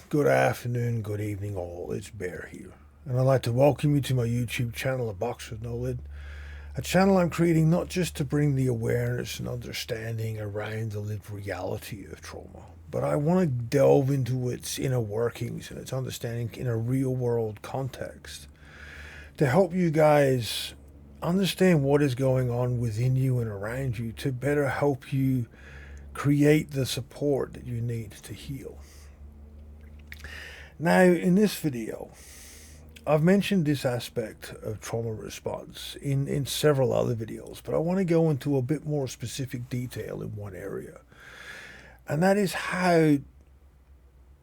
good afternoon, good evening all. It's Bear here. And I'd like to welcome you to my YouTube channel, aboxwithnolid. A channel I'm creating not just to bring the awareness and understanding around the lived reality of trauma, but I want to delve into its inner workings and its understanding in a real world context to help you guys understand what is going on within you and around you to better help you create the support that you need to heal. Now, in this video, I've mentioned this aspect of trauma response in several other videos, but I want to go into a bit more specific detail in one area. And that is how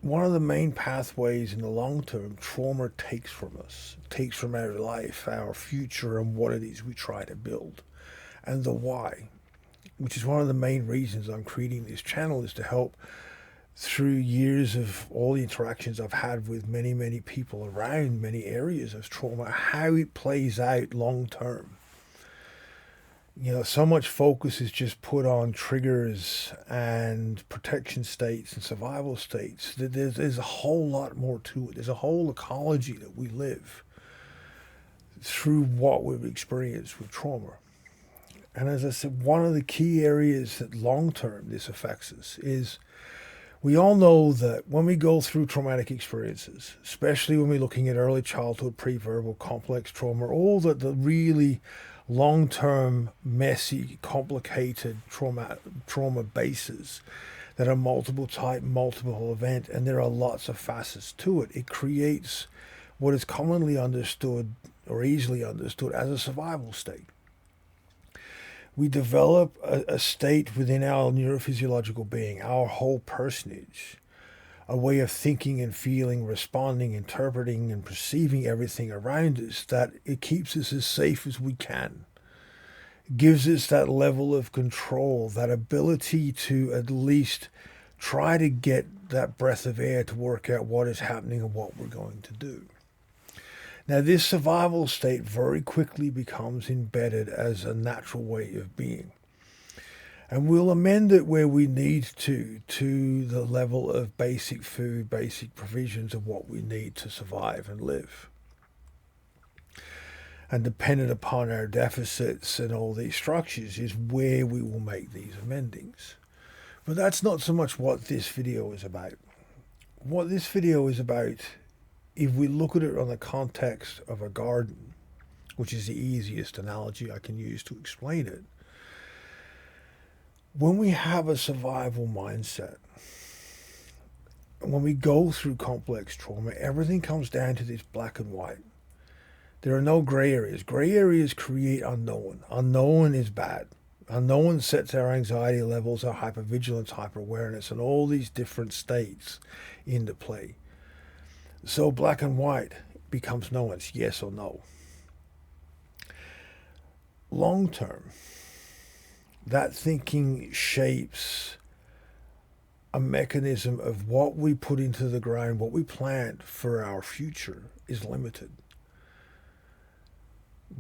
one of the main pathways in the long term trauma takes from us, takes from our life, our future, and what it is we try to build, and the why, which is one of the main reasons I'm creating this channel, is to help through years of all the interactions I've had with many, many people around many areas of trauma, how it plays out long term. So much focus is just put on triggers and protection states and survival states. There's a whole lot more to it. There's a whole ecology that we live through what we've experienced with trauma. And as I said, one of the key areas that long term this affects us is we all know that when we go through traumatic experiences, especially when we're looking at early childhood, pre-verbal, complex trauma, all the really long-term, messy, complicated trauma bases that are multiple type, multiple event, and there are lots of facets to it. It creates what is commonly understood or easily understood as a survival state. We develop a state within our neurophysiological being, our whole personage, a way of thinking and feeling, responding, interpreting, and perceiving everything around us that it keeps us as safe as we can. It gives us that level of control, that ability to at least try to get that breath of air to work out what is happening and what we're going to do. Now, this survival state very quickly becomes embedded as a natural way of being. And we'll amend it where we need to the level of basic food, basic provisions of what we need to survive and live. And dependent upon our deficits and all these structures is where we will make these amendings. But that's not so much what this video is about. What this video is about, if we look at it on the context of a garden, which is the easiest analogy I can use to explain it, when we have a survival mindset, when we go through complex trauma, everything comes down to this black and white. There are no gray areas. Gray areas create unknown. Unknown is bad. Unknown sets our anxiety levels, our hypervigilance, hyperawareness, and all these different states into play. So black and white becomes no, it's yes or no. Long term, that thinking shapes a mechanism of what we put into the ground, what we plant for our future is limited.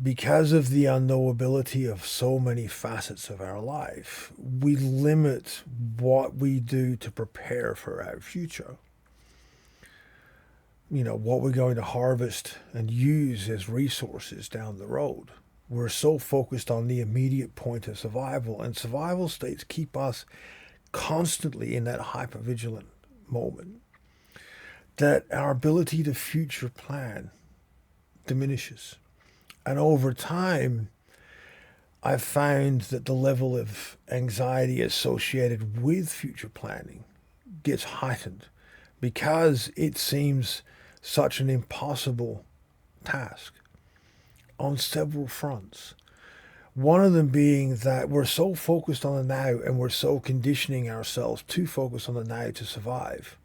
Because of the unknowability of so many facets of our life, we limit what we do to prepare for our future. What we're going to harvest and use as resources down the road. We're so focused on the immediate point of survival, and survival states keep us constantly in that hypervigilant moment that our ability to future plan diminishes. And over time, I've found that the level of anxiety associated with future planning gets heightened because it seems such an impossible task on several fronts. One of them being that we're so focused on the now and we're so conditioning ourselves to focus on the now to survive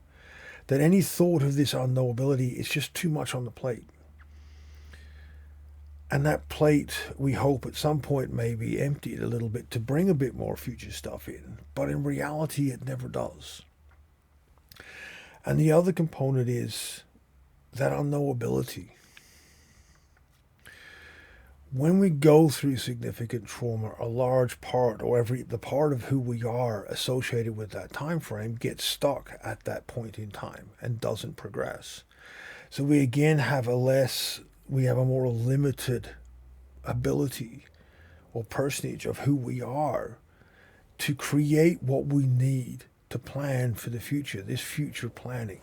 that any thought of this unknowability is just too much on the plate. And that plate, we hope at some point may be emptied a little bit to bring a bit more future stuff in. But in reality, it never does. And the other component is that unknowability. When we go through significant trauma, a large part, or the part of who we are associated with that time frame gets stuck at that point in time and doesn't progress. So we again have we have a more limited ability or personage of who we are to create what we need to plan for the future, this future planning.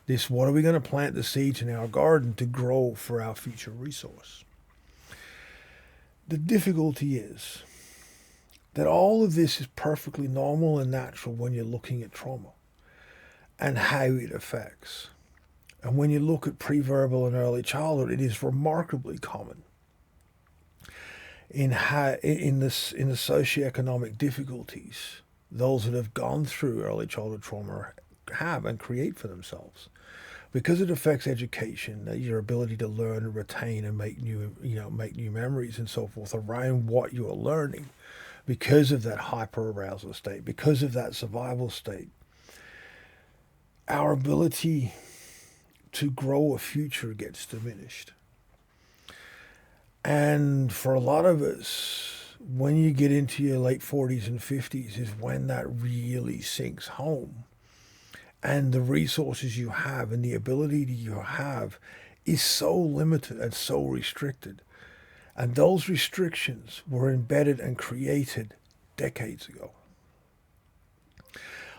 This, what are we going to plant the seeds in our garden to grow for our future resource? The difficulty is that all of this is perfectly normal and natural when you're looking at trauma and how it affects. And when you look at pre-verbal and early childhood, it is remarkably common in the socioeconomic difficulties those that have gone through early childhood trauma have and create for themselves, because it affects education, your ability to learn and retain and make new memories and so forth around what you are learning, because of that hyper arousal state, because of that survival state. Our ability to grow a future gets diminished. And for a lot of us, when you get into your late 40s and 50s is when that really sinks home. And the resources you have and the ability you have is so limited and so restricted. And those restrictions were embedded and created decades ago.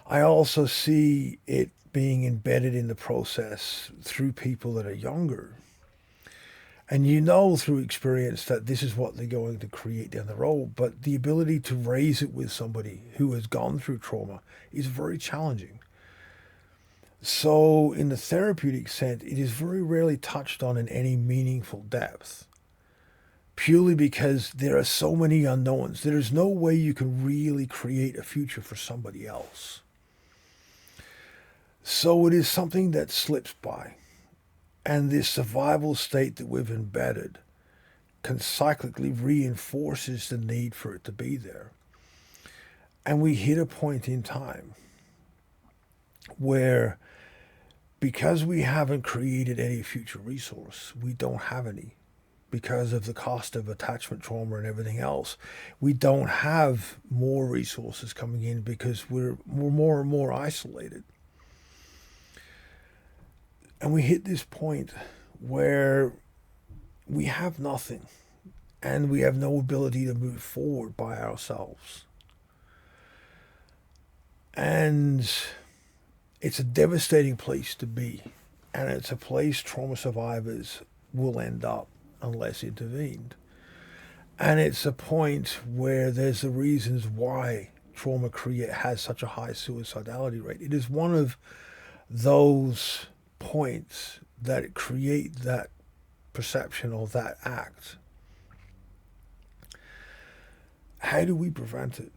I also see it being embedded in the process through people that are younger. And you know through experience that this is what they're going to create down the road, but the ability to raise it with somebody who has gone through trauma is very challenging. So in the therapeutic sense, it is very rarely touched on in any meaningful depth, purely because there are so many unknowns. There is no way you can really create a future for somebody else. So it is something that slips by. And this survival state that we've embedded cyclically reinforces the need for it to be there. And we hit a point in time where, because we haven't created any future resource, we don't have any. Because of the cost of attachment trauma and everything else, we don't have more resources coming in because we're more and more isolated. And we hit this point where we have nothing and we have no ability to move forward by ourselves. And it's a devastating place to be. And it's a place trauma survivors will end up unless intervened. And it's a point where there's the reasons why trauma has such a high suicidality rate. It is one of those points that create that perception or that act. How do we prevent it?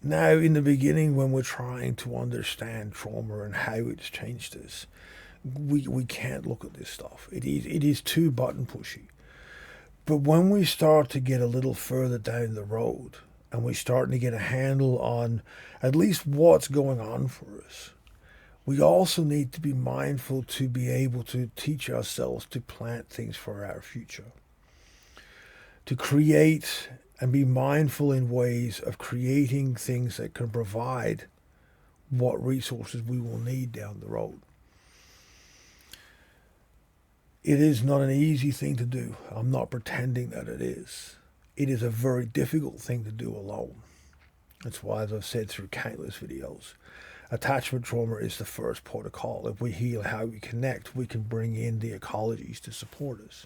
Now, in the beginning, when we're trying to understand trauma and how it's changed us, we can't look at this stuff. It is too button pushy. But when we start to get a little further down the road and we're starting to get a handle on at least what's going on for us, we also need to be mindful to be able to teach ourselves to plant things for our future. To create and be mindful in ways of creating things that can provide what resources we will need down the road. It is not an easy thing to do. I'm not pretending that it is. It is a very difficult thing to do alone. That's why, as I've said through countless videos, attachment trauma is the first port of call. If we heal how we connect, we can bring in the ecologies to support us.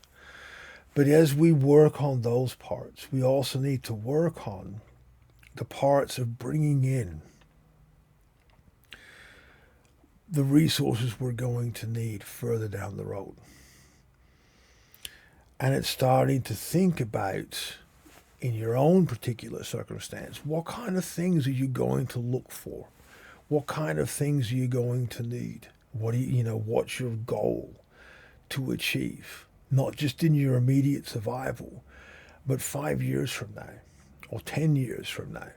But as we work on those parts, we also need to work on the parts of bringing in the resources we're going to need further down the road. And it's starting to think about, in your own particular circumstance, what kind of things are you going to look for? What kind of things are you going to need? What's your goal to achieve? Not just in your immediate survival, but 5 years from now or 10 years from now.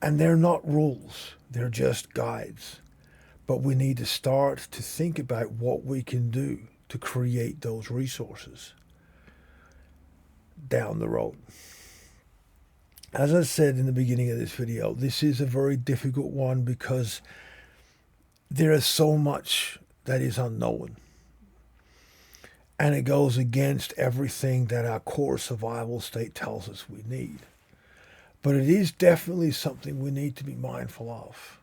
And they're not rules, they're just guides. But we need to start to think about what we can do to create those resources. down the road. As I said in the beginning of this video, this is a very difficult one because there is so much that is unknown. And it goes against everything that our core survival state tells us we need. But it is definitely something we need to be mindful of.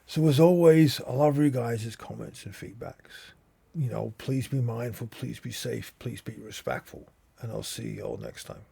So as always, I love you guys' comments and feedbacks. Please be mindful, please be safe, please be respectful. And I'll see you all next time.